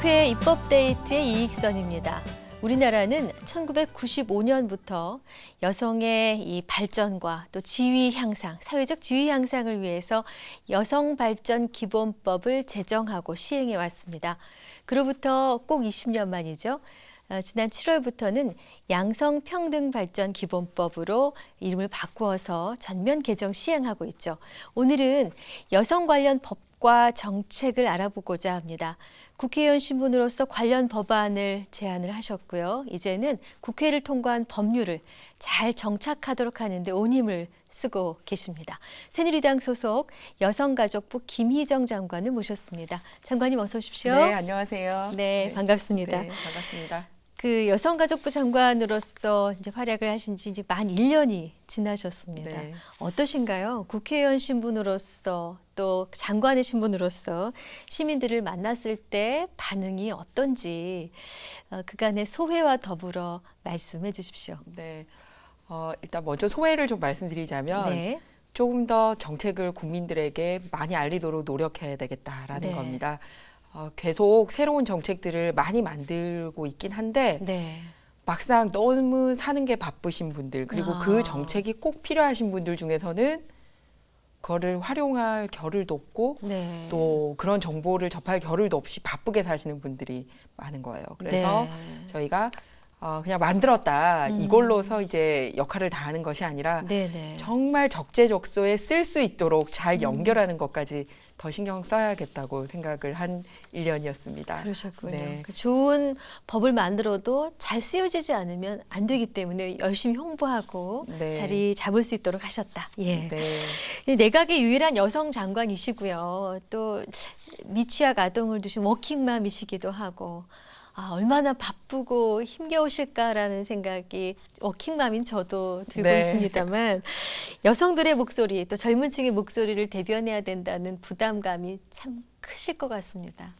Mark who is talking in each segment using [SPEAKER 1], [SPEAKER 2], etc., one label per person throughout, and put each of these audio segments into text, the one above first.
[SPEAKER 1] 국회 입법데이트의 이익선입니다. 우리나라는 1995년부터 여성의 이 발전과 또 지위 향상, 사회적 지위 향상을 위해서 여성발전기본법을 제정하고 시행해 왔습니다. 그로부터 꼭 20년 만이죠. 지난 7월부터는 양성평등발전기본법으로 이름을 바꾸어서 전면 개정 시행하고 있죠. 오늘은 여성 관련 법과 정책을 알아보고자 합니다. 국회의원 신분으로서 관련 법안을 제안을 하셨고요. 이제는 국회를 통과한 법률을 잘 정착하도록 하는데 온 힘을 쓰고 계십니다. 새누리당 소속 여성가족부 김희정 장관을 모셨습니다. 장관님 어서 오십시오.
[SPEAKER 2] 네, 안녕하세요.
[SPEAKER 1] 네, 반갑습니다.
[SPEAKER 2] 네, 반갑습니다.
[SPEAKER 1] 그 여성가족부 장관으로서 이제 활약을 하신 지 이제 만 1년이 지나셨습니다.
[SPEAKER 2] 네.
[SPEAKER 1] 어떠신가요? 국회의원 신분으로서 또 장관의 신분으로서 시민들을 만났을 때 반응이 어떤지 그간의 소회와 더불어 말씀해 주십시오.
[SPEAKER 2] 네, 일단 먼저 소회를 좀 말씀드리자면
[SPEAKER 1] 네.
[SPEAKER 2] 조금 더 정책을 국민들에게 많이 알리도록 노력해야 되겠다라는
[SPEAKER 1] 네.
[SPEAKER 2] 겁니다. 계속 새로운 정책들을 많이 만들고 있긴 한데
[SPEAKER 1] 네.
[SPEAKER 2] 막상 너무 사는 게 바쁘신 분들 그리고 그 정책이 꼭 필요하신 분들 중에서는 그거를 활용할 겨를도 없고
[SPEAKER 1] 네.
[SPEAKER 2] 또 그런 정보를 접할 겨를도 없이 바쁘게 사시는 분들이 많은 거예요. 그래서
[SPEAKER 1] 네.
[SPEAKER 2] 저희가 그냥 만들었다 이걸로서 이제 역할을 다하는 것이 아니라
[SPEAKER 1] 네네.
[SPEAKER 2] 정말 적재적소에 쓸 수 있도록 잘 연결하는 것까지 더 신경 써야겠다고 생각을 한 1년이었습니다.
[SPEAKER 1] 그러셨군요.
[SPEAKER 2] 네.
[SPEAKER 1] 그 좋은 법을 만들어도 잘 쓰여지지 않으면 안 되기 때문에 열심히 홍보하고
[SPEAKER 2] 네.
[SPEAKER 1] 자리 잡을 수 있도록 하셨다. 예.
[SPEAKER 2] 네.
[SPEAKER 1] 내각의 유일한 여성 장관이시고요. 또 미취학 아동을 두신 워킹맘이시기도 하고 얼마나 바쁘고 힘겨우실까라는 생각이 워킹맘인 저도 들고
[SPEAKER 2] 네.
[SPEAKER 1] 있습니다만 여성들의 목소리 또 젊은 층의 목소리를 대변해야 된다는 부담감이 참 크실 것 같습니다.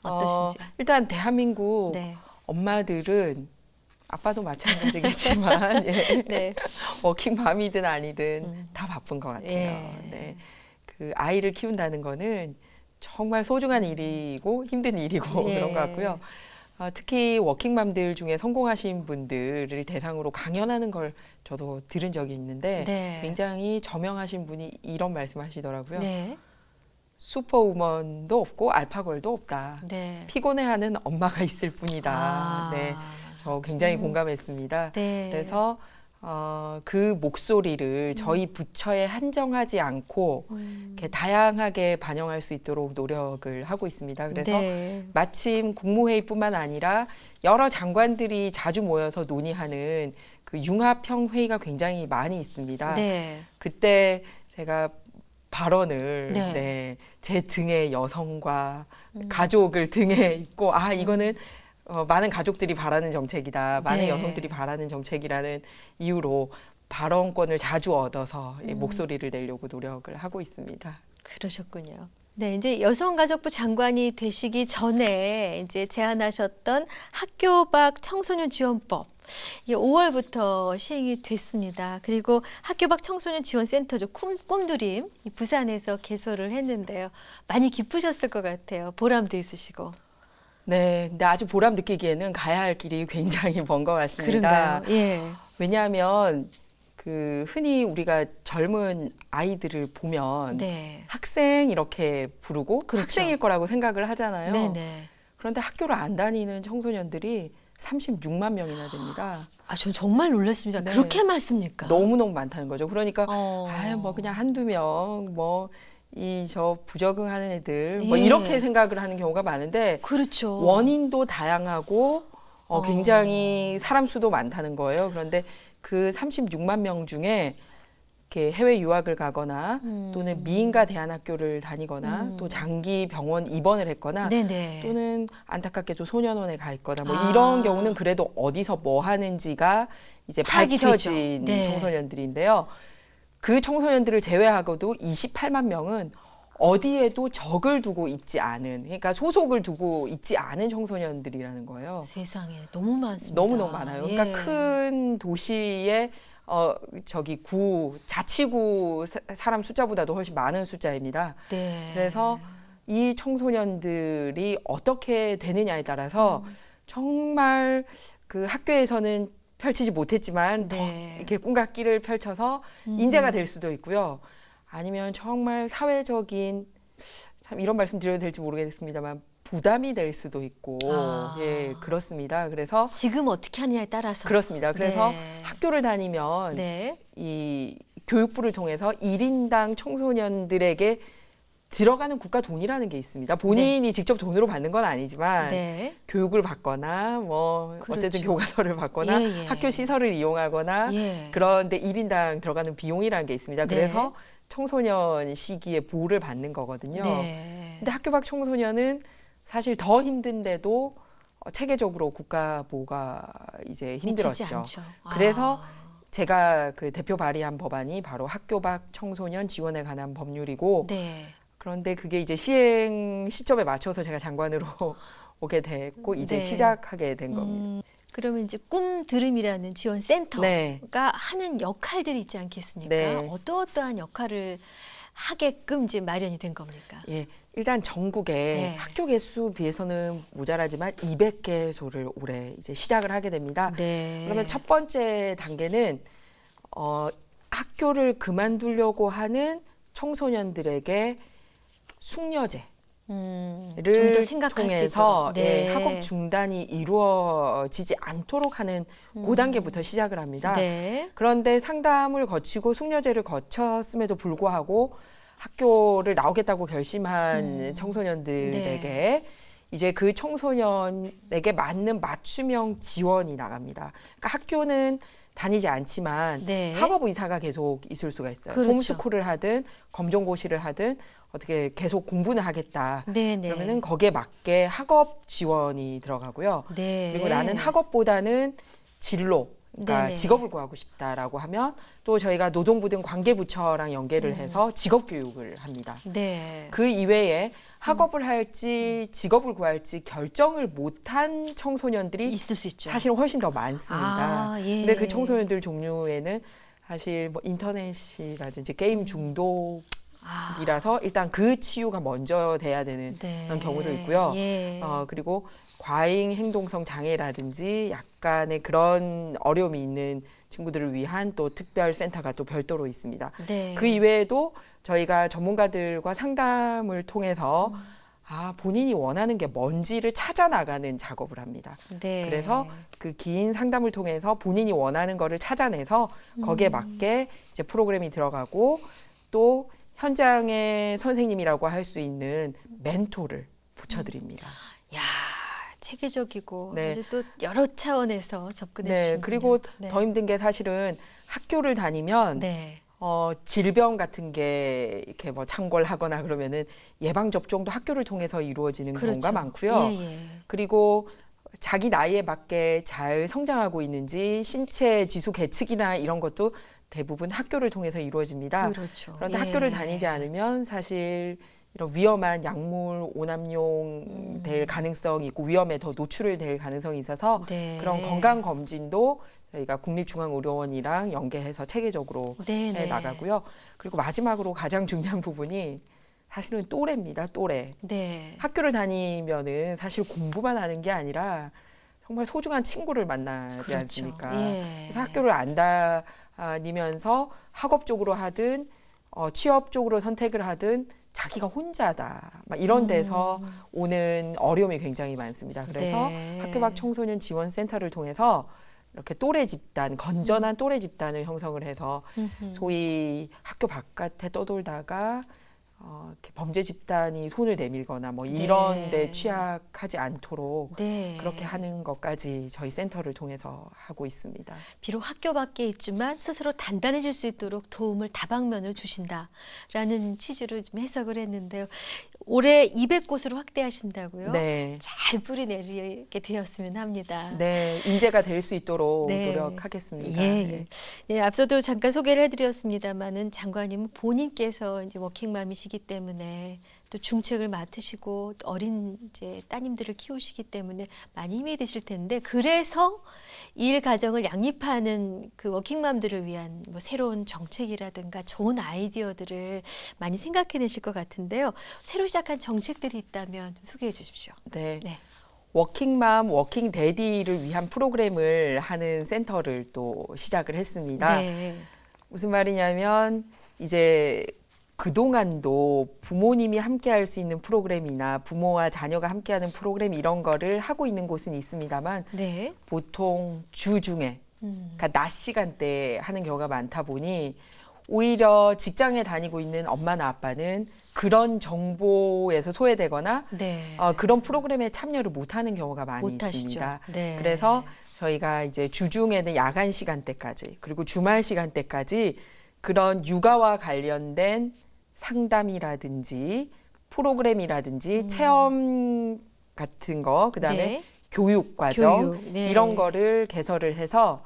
[SPEAKER 1] 어떠신지요?
[SPEAKER 2] 일단 대한민국
[SPEAKER 1] 네.
[SPEAKER 2] 엄마들은 아빠도 마찬가지겠지만 예.
[SPEAKER 1] 네.
[SPEAKER 2] 워킹맘이든 아니든 다 바쁜 것 같아요.
[SPEAKER 1] 예.
[SPEAKER 2] 네. 그 아이를 키운다는 거는 정말 소중한 일이고 힘든 일이고
[SPEAKER 1] 예.
[SPEAKER 2] 그런 것 같고요. 특히 워킹맘들 중에 성공하신 분들을 대상으로 강연하는 걸 저도 들은 적이 있는데
[SPEAKER 1] 네.
[SPEAKER 2] 굉장히 저명하신 분이 이런 말씀하시더라고요.
[SPEAKER 1] 네.
[SPEAKER 2] 슈퍼우먼도 없고 알파걸도 없다.
[SPEAKER 1] 네.
[SPEAKER 2] 피곤해하는 엄마가 있을 뿐이다. 네, 저 굉장히 공감했습니다.
[SPEAKER 1] 네.
[SPEAKER 2] 그래서 그 목소리를 저희 부처에 한정하지 않고 이렇게 다양하게 반영할 수 있도록 노력을 하고 있습니다. 그래서
[SPEAKER 1] 네.
[SPEAKER 2] 마침 국무회의뿐만 아니라 여러 장관들이 자주 모여서 논의하는 그 융합형 회의가 굉장히 많이 있습니다.
[SPEAKER 1] 네.
[SPEAKER 2] 그때 제가 발언을
[SPEAKER 1] 네.
[SPEAKER 2] 네, 제 등에 여성과 가족을 등에 입고 이거는 많은 가족들이 바라는 정책이다. 많은
[SPEAKER 1] 네.
[SPEAKER 2] 여성들이 바라는 정책이라는 이유로 발언권을 자주 얻어서 이 목소리를 내려고 노력을 하고 있습니다.
[SPEAKER 1] 그러셨군요. 네, 이제 여성가족부 장관이 되시기 전에 이제 제안하셨던 학교 밖 청소년 지원법. 이게 5월부터 시행이 됐습니다. 그리고 학교 밖 청소년 지원센터죠. 꿈드림 이 부산에서 개소를 했는데요. 많이 기쁘셨을 것 같아요. 보람도 있으시고.
[SPEAKER 2] 네, 근데 아주 보람 느끼기에는 가야 할 길이 굉장히 먼 것 같습니다.
[SPEAKER 1] 그런가요? 예.
[SPEAKER 2] 왜냐하면 그 흔히 우리가 젊은 아이들을 보면
[SPEAKER 1] 네.
[SPEAKER 2] 학생 이렇게 부르고
[SPEAKER 1] 그렇죠.
[SPEAKER 2] 학생일 거라고 생각을 하잖아요.
[SPEAKER 1] 네네.
[SPEAKER 2] 그런데 학교를 안 다니는 청소년들이 36만 명이나 됩니다.
[SPEAKER 1] 전 정말 놀랐습니다.
[SPEAKER 2] 네.
[SPEAKER 1] 그렇게 많습니까?
[SPEAKER 2] 너무너무 많다는 거죠. 그러니까
[SPEAKER 1] 뭐
[SPEAKER 2] 그냥 한두 명, 저 부적응하는 애들 뭐
[SPEAKER 1] 예.
[SPEAKER 2] 이렇게 생각을 하는 경우가 많은데
[SPEAKER 1] 그렇죠.
[SPEAKER 2] 원인도 다양하고 굉장히 사람 수도 많다는 거예요. 그런데 그 36만 명 중에 이렇게 해외 유학을 가거나 또는 미인가 대안학교를 다니거나 또 장기 병원 입원을 했거나
[SPEAKER 1] 네네.
[SPEAKER 2] 또는 안타깝게도 소년원에 가 있거나 이런 경우는 그래도 어디서 뭐 하는지가 이제
[SPEAKER 1] 파악이
[SPEAKER 2] 밝혀진
[SPEAKER 1] 되죠. 네.
[SPEAKER 2] 청소년들인데요. 그 청소년들을 제외하고도 28만 명은 어디에도 적을 두고 있지 않은, 그러니까 소속을 두고 있지 않은 청소년들이라는 거예요.
[SPEAKER 1] 세상에 너무 많습니다.
[SPEAKER 2] 너무너무 많아요. 그러니까
[SPEAKER 1] 예.
[SPEAKER 2] 큰 도시의 자치구 사람 숫자보다도 훨씬 많은 숫자입니다.
[SPEAKER 1] 네.
[SPEAKER 2] 그래서 이 청소년들이 어떻게 되느냐에 따라서 정말 그 학교에서는 펼치지 못했지만 더
[SPEAKER 1] 네.
[SPEAKER 2] 이렇게 꿈과 끼를 펼쳐서 인재가 될 수도 있고요. 아니면 정말 사회적인, 참 이런 말씀 드려도 될지 모르겠습니다만 부담이 될 수도 있고,
[SPEAKER 1] 아.
[SPEAKER 2] 예, 그렇습니다. 그래서
[SPEAKER 1] 지금 어떻게 하느냐에 따라서.
[SPEAKER 2] 그렇습니다. 그래서
[SPEAKER 1] 네.
[SPEAKER 2] 학교를 다니면
[SPEAKER 1] 네.
[SPEAKER 2] 이 교육부를 통해서 1인당 청소년들에게 들어가는 국가 돈이라는 게 있습니다. 본인이 직접 돈으로 받는 건 아니지만
[SPEAKER 1] 네.
[SPEAKER 2] 교육을 받거나 뭐 어쨌든
[SPEAKER 1] 그렇죠.
[SPEAKER 2] 교과서를 받거나
[SPEAKER 1] 예, 예.
[SPEAKER 2] 학교 시설을 이용하거나
[SPEAKER 1] 예.
[SPEAKER 2] 그런데 1인당 들어가는 비용이라는 게 있습니다.
[SPEAKER 1] 네.
[SPEAKER 2] 그래서 청소년 시기에 보호를 받는 거거든요.
[SPEAKER 1] 네.
[SPEAKER 2] 근데 학교 밖 청소년은 사실 더 힘든데도 체계적으로 국가 보호가 이제
[SPEAKER 1] 미치지
[SPEAKER 2] 힘들었죠.
[SPEAKER 1] 않죠.
[SPEAKER 2] 그래서
[SPEAKER 1] 아.
[SPEAKER 2] 제가 그 대표 발의한 법안이 바로 학교 밖 청소년 지원에 관한 법률이고
[SPEAKER 1] 네.
[SPEAKER 2] 그런데 그게 이제 시행 시점에 맞춰서 제가 장관으로 오게 됐고 이제
[SPEAKER 1] 네.
[SPEAKER 2] 시작하게 된 겁니다.
[SPEAKER 1] 그러면 이제 꿈드림이라는 지원 센터가
[SPEAKER 2] 네.
[SPEAKER 1] 하는 역할들이 있지 않겠습니까?
[SPEAKER 2] 네.
[SPEAKER 1] 어떠한 역할을 하게끔 이제 마련이 된 겁니까?
[SPEAKER 2] 예, 일단 전국에
[SPEAKER 1] 네.
[SPEAKER 2] 학교 개수 비해서는 모자라지만 200개소를 올해 이제 시작을 하게 됩니다.
[SPEAKER 1] 네.
[SPEAKER 2] 그러면 첫 번째 단계는 학교를 그만두려고 하는 청소년들에게 숙려제를
[SPEAKER 1] 좀 더 생각할
[SPEAKER 2] 통해서
[SPEAKER 1] 수 있도록. 네.
[SPEAKER 2] 예, 학업 중단이 이루어지지 않도록 하는 그 단계부터 시작을 합니다.
[SPEAKER 1] 네.
[SPEAKER 2] 그런데 상담을 거치고 숙려제를 거쳤음에도 불구하고 학교를 나오겠다고 결심한 청소년들에게
[SPEAKER 1] 네.
[SPEAKER 2] 이제 그 청소년에게 맞는 맞춤형 지원이 나갑니다. 그러니까 학교는 다니지 않지만
[SPEAKER 1] 네.
[SPEAKER 2] 학업 의사가 계속 있을 수가 있어요.
[SPEAKER 1] 그렇죠.
[SPEAKER 2] 홈스쿨을 하든 검정고시를 하든 어떻게 계속 공부는 하겠다.
[SPEAKER 1] 네, 네.
[SPEAKER 2] 그러면은 거기에 맞게 학업 지원이 들어가고요.
[SPEAKER 1] 네.
[SPEAKER 2] 그리고 나는 학업보다는 진로, 그러니까
[SPEAKER 1] 네네.
[SPEAKER 2] 직업을 구하고 싶다라고 하면 또 저희가 노동부 등 관계부처랑 연계를 해서 직업 교육을 합니다.
[SPEAKER 1] 네.
[SPEAKER 2] 그 이외에 학업을 할지 직업을 구할지 결정을 못한 청소년들이
[SPEAKER 1] 있을 수 있죠.
[SPEAKER 2] 사실은 훨씬 더 많습니다.
[SPEAKER 1] 아, 예.
[SPEAKER 2] 근데 그 청소년들 종류에는 사실 뭐 인터넷이라든지 게임 중독이라서
[SPEAKER 1] 아.
[SPEAKER 2] 일단 그 치유가 먼저 돼야 되는
[SPEAKER 1] 네.
[SPEAKER 2] 그런 경우도 있고요.
[SPEAKER 1] 예.
[SPEAKER 2] 그리고 과잉 행동성 장애라든지 약간의 그런 어려움이 있는 친구들을 위한 또 특별 센터가 또 별도로 있습니다.
[SPEAKER 1] 네.
[SPEAKER 2] 그 이외에도 저희가 전문가들과 상담을 통해서 본인이 원하는 게 뭔지를 찾아 나가는 작업을 합니다.
[SPEAKER 1] 네.
[SPEAKER 2] 그래서 그 긴 상담을 통해서 본인이 원하는 거를 찾아내서 거기에 맞게 이제 프로그램이 들어가고 또 현장의 선생님이라고 할 수 있는 멘토를 붙여드립니다.
[SPEAKER 1] 야, 체계적이고
[SPEAKER 2] 네.
[SPEAKER 1] 아주 또 여러 차원에서 접근해
[SPEAKER 2] 네,
[SPEAKER 1] 주시는군요.
[SPEAKER 2] 그리고
[SPEAKER 1] 네.
[SPEAKER 2] 더 힘든 게 사실은 학교를 다니면
[SPEAKER 1] 네.
[SPEAKER 2] 질병 같은 게 이렇게 뭐 창궐하거나 그러면은 예방 접종도 학교를 통해서 이루어지는 경우가 많고요.
[SPEAKER 1] 예, 예.
[SPEAKER 2] 그리고 자기 나이에 맞게 잘 성장하고 있는지 신체 지수 계측이나 이런 것도 대부분 학교를 통해서 이루어집니다.
[SPEAKER 1] 그렇죠.
[SPEAKER 2] 그런데
[SPEAKER 1] 예.
[SPEAKER 2] 학교를 다니지 않으면 사실 이런 위험한 약물 오남용 될 가능성이 있고 위험에 더 노출을 될 가능성이 있어서
[SPEAKER 1] 네.
[SPEAKER 2] 그런 건강 검진도 저희가 국립중앙의료원이랑 연계해서 체계적으로
[SPEAKER 1] 네,
[SPEAKER 2] 해
[SPEAKER 1] 네.
[SPEAKER 2] 나가고요. 그리고 마지막으로 가장 중요한 부분이 사실은 또래입니다. 또래.
[SPEAKER 1] 네.
[SPEAKER 2] 학교를 다니면은 사실 공부만 하는 게 아니라 정말 소중한 친구를 만나지
[SPEAKER 1] 그렇죠.
[SPEAKER 2] 않습니까?
[SPEAKER 1] 예.
[SPEAKER 2] 그래서 학교를 안 다니면서 학업 쪽으로 하든 취업 쪽으로 선택을 하든 자기가 혼자다. 막 이런 데서 오는 어려움이 굉장히 많습니다. 그래서
[SPEAKER 1] 네.
[SPEAKER 2] 학교 밖 청소년 지원 센터를 통해서 이렇게 또래 집단, 건전한 또래 집단을 형성을 해서 소위 학교 바깥에 떠돌다가 이렇게 범죄 집단이 손을 내밀거나 뭐 이런
[SPEAKER 1] 네.
[SPEAKER 2] 데 취약하지 않도록
[SPEAKER 1] 네.
[SPEAKER 2] 그렇게 하는 것까지 저희 센터를 통해서 하고 있습니다.
[SPEAKER 1] 비록 학교 밖에 있지만 스스로 단단해질 수 있도록 도움을 다방면으로 주신다라는 취지로 좀 해석을 했는데요. 올해 200곳으로 확대하신다고요?
[SPEAKER 2] 네.
[SPEAKER 1] 잘 뿌리내리게 되었으면 합니다.
[SPEAKER 2] 네, 인재가 될 수 있도록
[SPEAKER 1] 네.
[SPEAKER 2] 노력하겠습니다.
[SPEAKER 1] 예,
[SPEAKER 2] 네.
[SPEAKER 1] 예. 예, 앞서도 잠깐 소개를 해드렸습니다만은 장관님은 본인께서 이제 워킹맘이시기 때문에 또 중책을 맡으시고 또 어린 이제 따님들을 키우시기 때문에 많이 힘이 드실 텐데 그래서 일 가정을 양립하는 그 워킹맘들을 위한 뭐 새로운 정책이라든가 좋은 아이디어들을 많이 생각해내실 것 같은데요. 새로 시작한 정책들이 있다면 좀 소개해 주십시오.
[SPEAKER 2] 네.
[SPEAKER 1] 네.
[SPEAKER 2] 워킹맘, 워킹데디를 위한 프로그램을 하는 센터를 또 시작을 했습니다.
[SPEAKER 1] 네.
[SPEAKER 2] 무슨 말이냐면 이제 그동안도 부모님이 함께 할 수 있는 프로그램이나 부모와 자녀가 함께하는 프로그램 이런 거를 하고 있는 곳은 있습니다만
[SPEAKER 1] 네.
[SPEAKER 2] 보통 주 중에 그러니까 낮 시간대에 하는 경우가 많다 보니 오히려 직장에 다니고 있는 엄마나 아빠는 그런 정보에서 소외되거나
[SPEAKER 1] 네.
[SPEAKER 2] 그런 프로그램에 참여를 못하는 경우가 많이
[SPEAKER 1] 못 하시죠.
[SPEAKER 2] 있습니다.
[SPEAKER 1] 네.
[SPEAKER 2] 그래서 저희가 이제 주중에는 야간 시간대까지 그리고 주말 시간대까지 그런 육아와 관련된 상담이라든지 프로그램이라든지 체험 같은 거, 그다음에
[SPEAKER 1] 네.
[SPEAKER 2] 교육 과정
[SPEAKER 1] 교육, 네.
[SPEAKER 2] 이런 거를 개설을 해서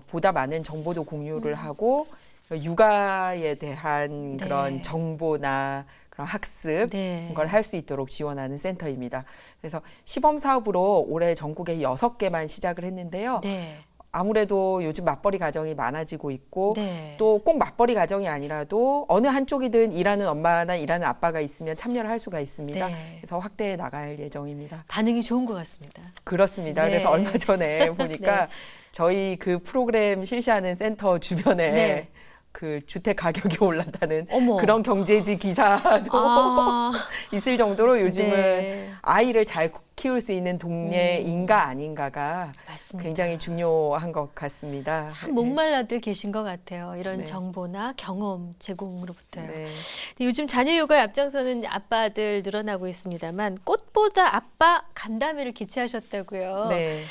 [SPEAKER 2] 보다 많은 정보도 공유를 하고 육아에 대한
[SPEAKER 1] 네.
[SPEAKER 2] 그런 정보나 그런 학습
[SPEAKER 1] 네.
[SPEAKER 2] 그런 걸 할 수 있도록 지원하는 센터입니다. 그래서 시범 사업으로 올해 전국에 6개만 시작을 했는데요.
[SPEAKER 1] 네.
[SPEAKER 2] 아무래도 요즘 맞벌이 가정이 많아지고 있고
[SPEAKER 1] 네.
[SPEAKER 2] 또 꼭 맞벌이 가정이 아니라도 어느 한쪽이든 일하는 엄마나 일하는 아빠가 있으면 참여를 할 수가 있습니다.
[SPEAKER 1] 네.
[SPEAKER 2] 그래서 확대해 나갈 예정입니다.
[SPEAKER 1] 반응이 좋은 것 같습니다.
[SPEAKER 2] 그렇습니다.
[SPEAKER 1] 네.
[SPEAKER 2] 그래서 얼마 전에 보니까
[SPEAKER 1] 네.
[SPEAKER 2] 저희 그 프로그램 실시하는 센터 주변에
[SPEAKER 1] 네.
[SPEAKER 2] 그 주택 가격이 올랐다는
[SPEAKER 1] 어머.
[SPEAKER 2] 그런 경제지 기사도
[SPEAKER 1] 아,
[SPEAKER 2] 있을 정도로 요즘은
[SPEAKER 1] 네.
[SPEAKER 2] 아이를 잘 키울 수 있는 동네인가 아닌가가
[SPEAKER 1] 맞습니다.
[SPEAKER 2] 굉장히 중요한 것 같습니다.
[SPEAKER 1] 참 목말라들 계신 것 같아요. 이런
[SPEAKER 2] 네.
[SPEAKER 1] 정보나 경험 제공으로부터요.
[SPEAKER 2] 네.
[SPEAKER 1] 근데 요즘 자녀 육아에 앞장서는 아빠들 늘어나고 있습니다만 꽃보다 아빠 간담회를 개최하셨다고요.
[SPEAKER 2] 네.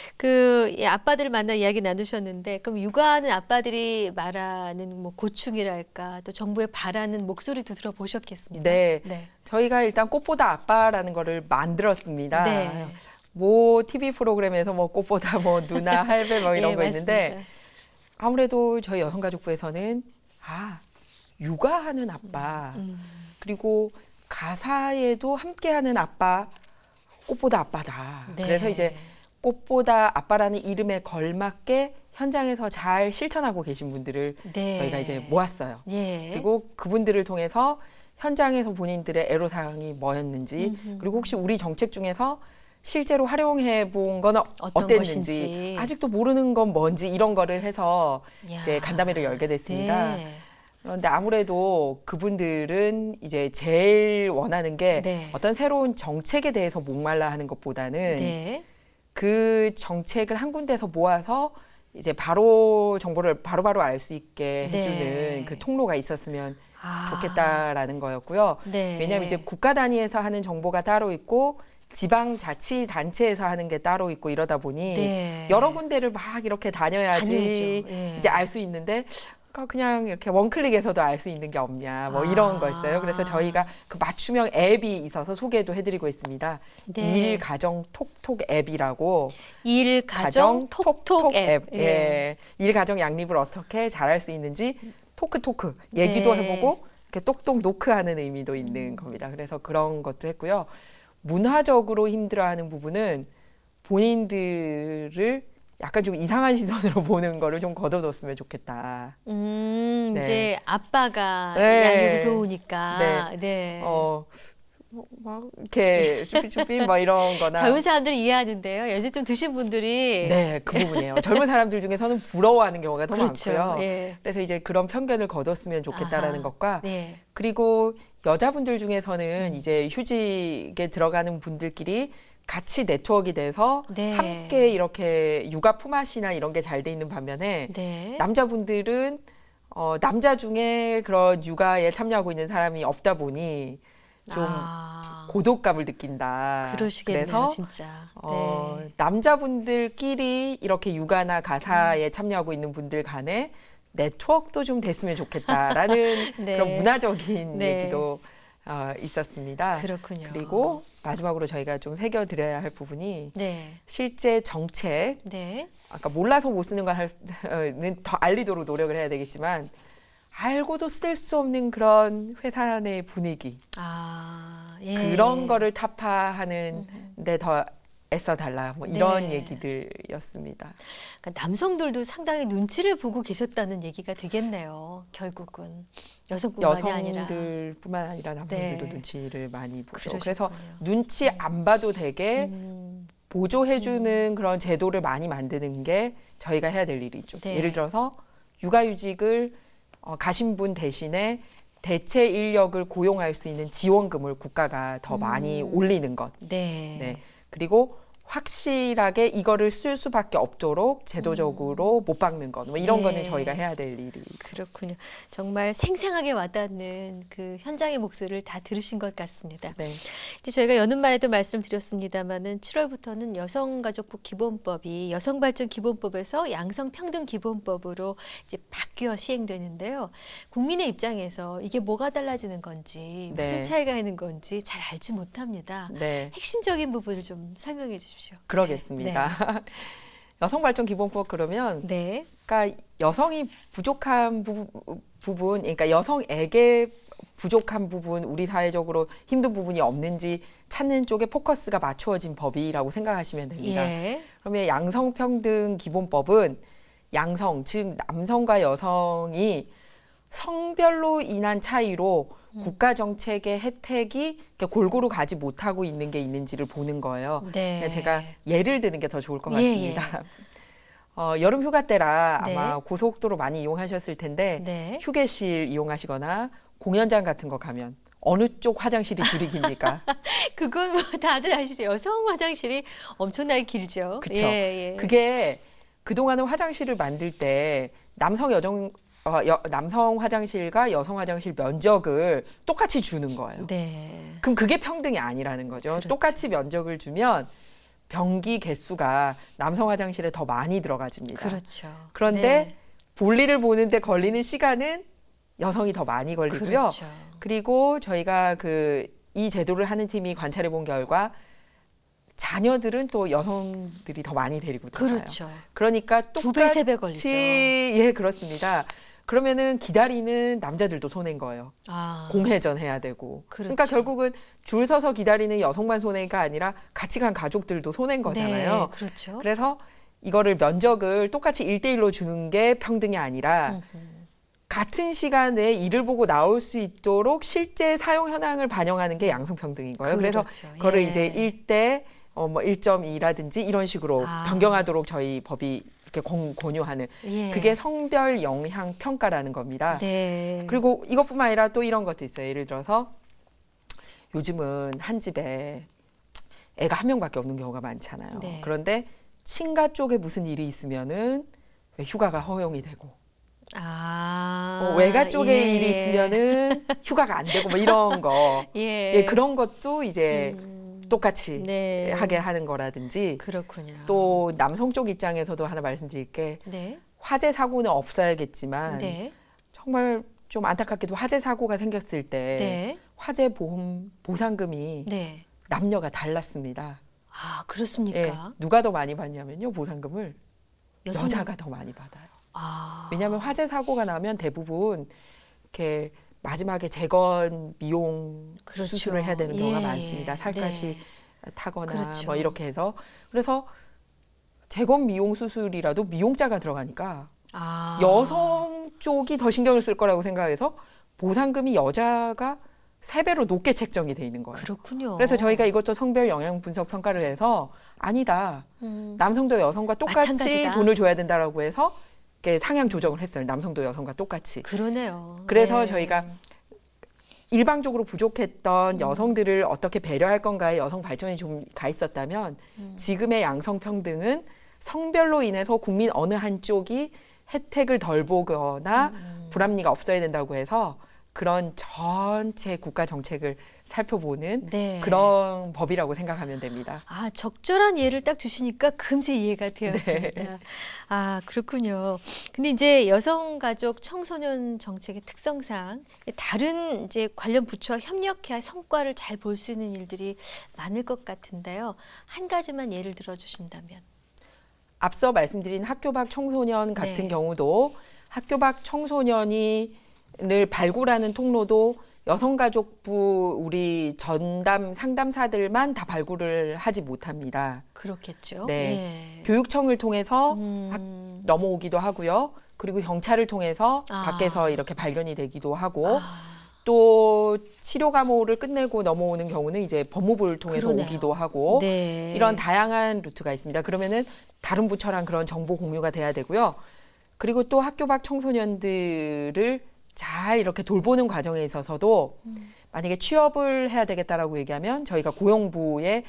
[SPEAKER 1] 이 아빠들 만나 이야기 나누셨는데 그럼 육아하는 아빠들이 말하는 뭐 고충이랄까 또 정부에 바라는 목소리도 들어보셨겠습니다.
[SPEAKER 2] 네.
[SPEAKER 1] 네.
[SPEAKER 2] 저희가 일단 꽃보다 아빠라는 거를 만들었습니다.
[SPEAKER 1] 네.
[SPEAKER 2] 뭐 TV 프로그램에서 뭐 꽃보다 뭐 누나, 할배 뭐 이런
[SPEAKER 1] 예,
[SPEAKER 2] 거 있는데
[SPEAKER 1] 맞습니다.
[SPEAKER 2] 아무래도 저희 여성가족부에서는 육아하는 아빠 그리고 가사에도 함께하는 아빠 꽃보다 아빠다.
[SPEAKER 1] 네.
[SPEAKER 2] 그래서 이제 꽃보다 아빠라는 이름에 걸맞게 현장에서 잘 실천하고 계신 분들을
[SPEAKER 1] 네.
[SPEAKER 2] 저희가 이제 모았어요.
[SPEAKER 1] 예.
[SPEAKER 2] 그리고 그분들을 통해서 현장에서 본인들의 애로사항이 뭐였는지 그리고 혹시 우리 정책 중에서 실제로 활용해 본 건
[SPEAKER 1] 어떤
[SPEAKER 2] 어땠는지
[SPEAKER 1] 것인지.
[SPEAKER 2] 아직도 모르는 건 뭔지 이런 거를 해서
[SPEAKER 1] 야.
[SPEAKER 2] 이제 간담회를 열게 됐습니다.
[SPEAKER 1] 네.
[SPEAKER 2] 그런데 아무래도 그분들은 이제 제일 원하는 게
[SPEAKER 1] 네.
[SPEAKER 2] 어떤 새로운 정책에 대해서 목말라 하는 것보다는
[SPEAKER 1] 네.
[SPEAKER 2] 그 정책을 한 군데서 모아서 이제 바로 정보를 바로바로 알 수 있게 해주는
[SPEAKER 1] 네.
[SPEAKER 2] 그 통로가 있었으면
[SPEAKER 1] 아.
[SPEAKER 2] 좋겠다라는 거였고요.
[SPEAKER 1] 네.
[SPEAKER 2] 왜냐하면 이제 국가 단위에서 하는 정보가 따로 있고 지방자치단체에서 하는 게 따로 있고 이러다 보니
[SPEAKER 1] 네.
[SPEAKER 2] 여러 군데를 막 이렇게 다녀야지
[SPEAKER 1] 다녀야죠. 예.
[SPEAKER 2] 이제 알 수 있는데 그냥 이렇게 원클릭에서도 알 수 있는 게 없냐 뭐 이런 거였어요. 그래서 저희가 그 맞춤형 앱이 있어서 소개도 해드리고 있습니다.
[SPEAKER 1] 네.
[SPEAKER 2] 일가정 톡톡 앱이라고
[SPEAKER 1] 일가정 톡톡 앱.
[SPEAKER 2] 예. 일가정 양립을 어떻게 잘할 수 있는지 토크 얘기도
[SPEAKER 1] 네.
[SPEAKER 2] 해보고 이렇게 똑똑 노크하는 의미도 있는 겁니다. 그래서 그런 것도 했고요. 문화적으로 힘들어하는 부분은 본인들을 약간 좀 이상한 시선으로 보는 거를 좀 걷어뒀으면 좋겠다. 네.
[SPEAKER 1] 이제 아빠가
[SPEAKER 2] 네.
[SPEAKER 1] 양육을 도우니까. 네.
[SPEAKER 2] 막 이렇게 쭈삣쭈삣 뭐 이런 거나.
[SPEAKER 1] 젊은 사람들 이해하는데요. 연세 좀 드신 분들이.
[SPEAKER 2] 네, 그 부분이에요. 젊은 사람들 중에서는 부러워하는 경우가 더
[SPEAKER 1] 그렇죠.
[SPEAKER 2] 많고요.
[SPEAKER 1] 예.
[SPEAKER 2] 그래서 이제 그런 편견을 걷었으면 좋겠다라는
[SPEAKER 1] 아하.
[SPEAKER 2] 것과
[SPEAKER 1] 네.
[SPEAKER 2] 그리고 여자분들 중에서는 이제 휴직에 들어가는 분들끼리 같이 네트워크가 돼서
[SPEAKER 1] 네.
[SPEAKER 2] 함께 이렇게 육아 품앗이나 이런 게 잘 돼 있는 반면에
[SPEAKER 1] 네.
[SPEAKER 2] 남자분들은 남자 중에 그런 육아에 참여하고 있는 사람이 없다 보니 좀 고독감을 느낀다.
[SPEAKER 1] 그러시겠네요,
[SPEAKER 2] 그래서
[SPEAKER 1] 진짜. 네.
[SPEAKER 2] 남자분들끼리 이렇게 육아나 가사에 참여하고 있는 분들 간에 네트워크도 좀 됐으면 좋겠다라는
[SPEAKER 1] 네.
[SPEAKER 2] 그런 문화적인
[SPEAKER 1] 네.
[SPEAKER 2] 얘기도 있었습니다.
[SPEAKER 1] 그렇군요.
[SPEAKER 2] 그리고 마지막으로 저희가 좀 새겨드려야 할 부분이
[SPEAKER 1] 네.
[SPEAKER 2] 실제 정책,
[SPEAKER 1] 네.
[SPEAKER 2] 아까 몰라서 못 쓰는 걸는 더 알리도록 노력을 해야 되겠지만 알고도 쓸 수 없는 그런 회사 내 분위기.
[SPEAKER 1] 예.
[SPEAKER 2] 그런 거를 타파하는 데 더 애써달라 뭐 이런
[SPEAKER 1] 네.
[SPEAKER 2] 얘기들이었습니다.
[SPEAKER 1] 그러니까 남성들도 상당히 눈치를 보고 계셨다는 얘기가 되겠네요. 결국은 여성뿐만이 아니라.
[SPEAKER 2] 여성들뿐만 아니라 남성들도
[SPEAKER 1] 네.
[SPEAKER 2] 눈치를 많이 보죠.
[SPEAKER 1] 그러셨군요.
[SPEAKER 2] 그래서 눈치 안 봐도 되게 보조해주는 그런 제도를 많이 만드는 게 저희가 해야 될 일이죠.
[SPEAKER 1] 네.
[SPEAKER 2] 예를 들어서 육아휴직을 가신 분 대신에 대체 인력을 고용할 수 있는 지원금을 국가가 더 많이 올리는 것.
[SPEAKER 1] 네.
[SPEAKER 2] 네. 그리고 확실하게 이거를 쓸 수밖에 없도록 제도적으로 못 박는 것. 뭐 이런
[SPEAKER 1] 네.
[SPEAKER 2] 거는 저희가 해야 될 일이.
[SPEAKER 1] 그렇군요. 정말 생생하게 와닿는 그 현장의 목소리를 다 들으신 것 같습니다.
[SPEAKER 2] 네.
[SPEAKER 1] 이제 저희가 여는 말에도 말씀드렸습니다마는 7월부터는 여성가족부 기본법이 여성발전기본법에서 양성평등기본법으로 이제 바뀌어 시행되는데요. 국민의 입장에서 이게 뭐가 달라지는 건지 무슨
[SPEAKER 2] 네.
[SPEAKER 1] 차이가 있는 건지 잘 알지 못합니다.
[SPEAKER 2] 네.
[SPEAKER 1] 핵심적인 부분을 좀 설명해 주십시오.
[SPEAKER 2] 그러겠습니다. 여성발전기본법 그러면
[SPEAKER 1] 네.
[SPEAKER 2] 그러니까 여성이 부족한 부분, 그러니까 여성에게 부족한 부분, 우리 사회적으로 힘든 부분이 없는지 찾는 쪽에 포커스가 맞추어진 법이라고 생각하시면 됩니다.
[SPEAKER 1] 예.
[SPEAKER 2] 그러면 양성평등 기본법은 양성, 즉 남성과 여성이 성별로 인한 차이로 국가 정책의 혜택이 이렇게 골고루 가지 못하고 있는 게 있는지를 보는 거예요.
[SPEAKER 1] 네.
[SPEAKER 2] 그냥 제가 예를 드는 게 더 좋을 것
[SPEAKER 1] 예,
[SPEAKER 2] 같습니다. 여름 휴가 때라
[SPEAKER 1] 네.
[SPEAKER 2] 아마 고속도로 많이 이용하셨을 텐데
[SPEAKER 1] 네.
[SPEAKER 2] 휴게실 이용하시거나 공연장 같은 거 가면 어느 쪽 화장실이 줄이 깁니까?
[SPEAKER 1] 그건 뭐 다들 아시죠. 여성 화장실이 엄청나게 길죠.
[SPEAKER 2] 그쵸.
[SPEAKER 1] 예, 예.
[SPEAKER 2] 그게 그동안은 화장실을 만들 때 남성 화장실과 여성 화장실 면적을 똑같이 주는 거예요.
[SPEAKER 1] 네.
[SPEAKER 2] 그럼 그게 평등이 아니라는 거죠.
[SPEAKER 1] 그렇죠.
[SPEAKER 2] 똑같이 면적을 주면 변기 개수가 남성 화장실에 더 많이 들어가집니다.
[SPEAKER 1] 그렇죠.
[SPEAKER 2] 그런데
[SPEAKER 1] 네.
[SPEAKER 2] 볼일을 보는데 걸리는 시간은 여성이 더 많이 걸리고요.
[SPEAKER 1] 그렇죠.
[SPEAKER 2] 그리고 저희가 이 제도를 하는 팀이 관찰해 본 결과 자녀들은 또 여성들이 더 많이 데리고 들어가요.
[SPEAKER 1] 그렇죠.
[SPEAKER 2] 그러니까
[SPEAKER 1] 두 배, 세 배
[SPEAKER 2] 똑같이
[SPEAKER 1] 걸리죠.
[SPEAKER 2] 예, 그렇습니다. 그러면은 기다리는 남자들도 손해인 거예요.
[SPEAKER 1] 아,
[SPEAKER 2] 공회전 해야 되고.
[SPEAKER 1] 그렇죠.
[SPEAKER 2] 그러니까 결국은 줄 서서 기다리는 여성만 손해가 아니라 같이 간 가족들도 손해인 거잖아요.
[SPEAKER 1] 네, 그렇죠.
[SPEAKER 2] 그래서 이거를 면적을 똑같이 1대1로 주는 게 평등이 아니라 같은 시간에 일을 보고 나올 수 있도록 실제 사용 현황을 반영하는 게 양성평등인 거예요. 그래서
[SPEAKER 1] 그렇죠.
[SPEAKER 2] 그거를
[SPEAKER 1] 예.
[SPEAKER 2] 이제 1대 1.2라든지 이런 식으로
[SPEAKER 1] 아.
[SPEAKER 2] 변경하도록 저희 법이 이렇게 권유하는
[SPEAKER 1] 예.
[SPEAKER 2] 그게 성별 영향 평가라는 겁니다.
[SPEAKER 1] 네.
[SPEAKER 2] 그리고 이것뿐만 아니라 또 이런 것도 있어요. 예를 들어서 요즘은 한 집에 애가 한 명밖에 없는 경우가 많잖아요.
[SPEAKER 1] 네.
[SPEAKER 2] 그런데 친가 쪽에 무슨 일이 있으면은 왜 휴가가 허용이 되고 외가 쪽에
[SPEAKER 1] 예.
[SPEAKER 2] 일이 있으면은 휴가가 안 되고 뭐 이런 거
[SPEAKER 1] 예.
[SPEAKER 2] 예, 그런 것도 이제 똑같이
[SPEAKER 1] 네.
[SPEAKER 2] 하게 하는 거라든지
[SPEAKER 1] 그렇군요.
[SPEAKER 2] 또 남성 쪽 입장에서도 하나 말씀드릴 게
[SPEAKER 1] 네.
[SPEAKER 2] 화재 사고는 없어야겠지만
[SPEAKER 1] 네.
[SPEAKER 2] 정말 좀 안타깝게도 화재 사고가 생겼을 때
[SPEAKER 1] 네.
[SPEAKER 2] 화재 보험 보상금이
[SPEAKER 1] 네.
[SPEAKER 2] 남녀가 달랐습니다.
[SPEAKER 1] 아,
[SPEAKER 2] 예,
[SPEAKER 1] 그렇습니까?
[SPEAKER 2] 누가 더 많이 받냐면요, 보상금을
[SPEAKER 1] 여성-
[SPEAKER 2] 여자가 더 많이 받아요.
[SPEAKER 1] 아.
[SPEAKER 2] 왜냐하면 화재 사고가 나면 대부분 이렇게 마지막에 재건 미용
[SPEAKER 1] 그렇죠.
[SPEAKER 2] 수술을 해야 되는 경우가
[SPEAKER 1] 예,
[SPEAKER 2] 많습니다. 살갗이
[SPEAKER 1] 네.
[SPEAKER 2] 타거나
[SPEAKER 1] 그렇죠.
[SPEAKER 2] 뭐 이렇게 해서 그래서 재건 미용 수술이라도 미용자가 들어가니까
[SPEAKER 1] 아.
[SPEAKER 2] 여성 쪽이 더 신경을 쓸 거라고 생각해서 보상금이 여자가 3배로 높게 책정이 돼 있는 거예요.
[SPEAKER 1] 그렇군요.
[SPEAKER 2] 그래서 저희가 이것도 성별 영향 분석 평가를 해서 아니다. 남성도 여성과 똑같이
[SPEAKER 1] 마찬가지다.
[SPEAKER 2] 돈을 줘야 된다라고 해서 이렇게 상향 조정을 했어요. 남성도 여성과 똑같이.
[SPEAKER 1] 그러네요.
[SPEAKER 2] 그래서
[SPEAKER 1] 네.
[SPEAKER 2] 저희가 일방적으로 부족했던 여성들을 어떻게 배려할 건가에 여성 발전이 좀 가 있었다면 지금의 양성 평등은 성별로 인해서 국민 어느 한쪽이 혜택을 덜 보거나 불합리가 없어야 된다고 해서 그런 전체 국가 정책을 살펴보는
[SPEAKER 1] 네.
[SPEAKER 2] 그런 법이라고 생각하면 됩니다.
[SPEAKER 1] 아, 적절한 예를 딱 주시니까 금세 이해가 되었습니다.
[SPEAKER 2] 네.
[SPEAKER 1] 아, 그렇군요. 근데 이제 여성가족 청소년 정책의 특성상 다른 이제 관련 부처와 협력해야 성과를 잘 볼 수 있는 일들이 많을 것 같은데요. 한 가지만 예를 들어 주신다면.
[SPEAKER 2] 앞서 말씀드린 학교 밖 청소년 같은
[SPEAKER 1] 네.
[SPEAKER 2] 경우도 학교 밖 청소년을 발굴하는 통로도 여성가족부 우리 전담 상담사들만 다 발굴을 하지 못합니다.
[SPEAKER 1] 그렇겠죠.
[SPEAKER 2] 네. 교육청을 통해서 넘어오기도 하고요. 그리고 경찰을 통해서 밖에서 이렇게 발견이 되기도 하고 또 치료 감호를 끝내고 넘어오는 경우는 이제 법무부를 통해서
[SPEAKER 1] 그러네요.
[SPEAKER 2] 오기도 하고
[SPEAKER 1] 네.
[SPEAKER 2] 이런 다양한 루트가 있습니다. 그러면은 다른 부처랑 그런 정보 공유가 돼야 되고요. 그리고 또 학교 밖 청소년들을 잘 이렇게 돌보는 과정에 있어서도 만약에 취업을 해야 되겠다라고 얘기하면 저희가 고용부의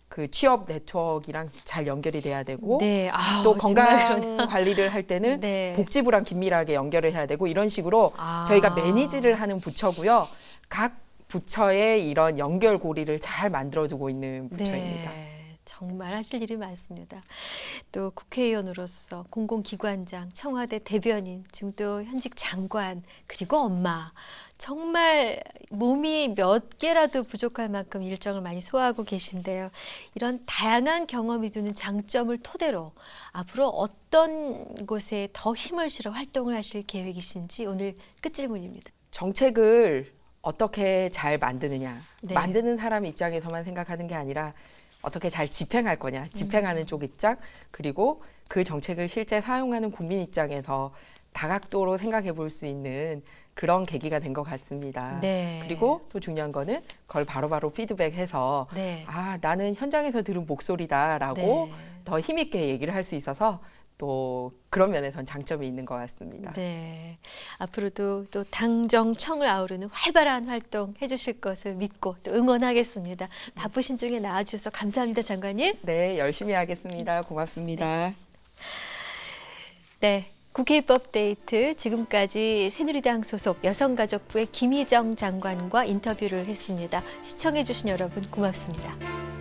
[SPEAKER 2] 그 취업 네트워크랑 잘 연결이 돼야 되고
[SPEAKER 1] 네.
[SPEAKER 2] 또
[SPEAKER 1] 정말
[SPEAKER 2] 건강 관리를 할 때는
[SPEAKER 1] 네.
[SPEAKER 2] 복지부랑 긴밀하게 연결을 해야 되고 이런 식으로 저희가 매니지를 하는 부처고요. 각 부처의 이런 연결고리를 잘 만들어주고 있는 부처입니다.
[SPEAKER 1] 네, 정말 하실 일이 많습니다. 또 국회의원으로서 공공기관장, 청와대 대변인, 지금 또 현직 장관, 그리고 엄마. 정말 몸이 몇 개라도 부족할 만큼 일정을 많이 소화하고 계신데요. 이런 다양한 경험이 두는 장점을 토대로 앞으로 어떤 곳에 더 힘을 실어 활동을 하실 계획이신지 오늘 끝질문입니다.
[SPEAKER 2] 정책을 어떻게 잘 만드느냐.
[SPEAKER 1] 네.
[SPEAKER 2] 만드는 사람 입장에서만 생각하는 게 아니라 어떻게 잘 집행할 거냐. 집행하는 쪽 입장, 그리고 그 정책을 실제 사용하는 국민 입장에서 다각도로 생각해 볼 수 있는 그런 계기가 된 것 같습니다.
[SPEAKER 1] 네.
[SPEAKER 2] 그리고 또 중요한 거는 그걸 바로바로 피드백해서
[SPEAKER 1] 네.
[SPEAKER 2] 나는 현장에서 들은 목소리다라고
[SPEAKER 1] 네.
[SPEAKER 2] 더 힘있게 얘기를 할 수 있어서 또 그런 면에선 장점이 있는 것 같습니다.
[SPEAKER 1] 네. 앞으로도 또 당정청을 아우르는 활발한 활동 해주실 것을 믿고 또 응원하겠습니다. 바쁘신 중에 나와주셔서 감사합니다, 장관님.
[SPEAKER 2] 네, 열심히 하겠습니다. 고맙습니다.
[SPEAKER 1] 네. 국회 입법 데이트 지금까지 새누리당 소속 여성가족부의 김희정 장관과 인터뷰를 했습니다. 시청해주신 여러분 고맙습니다.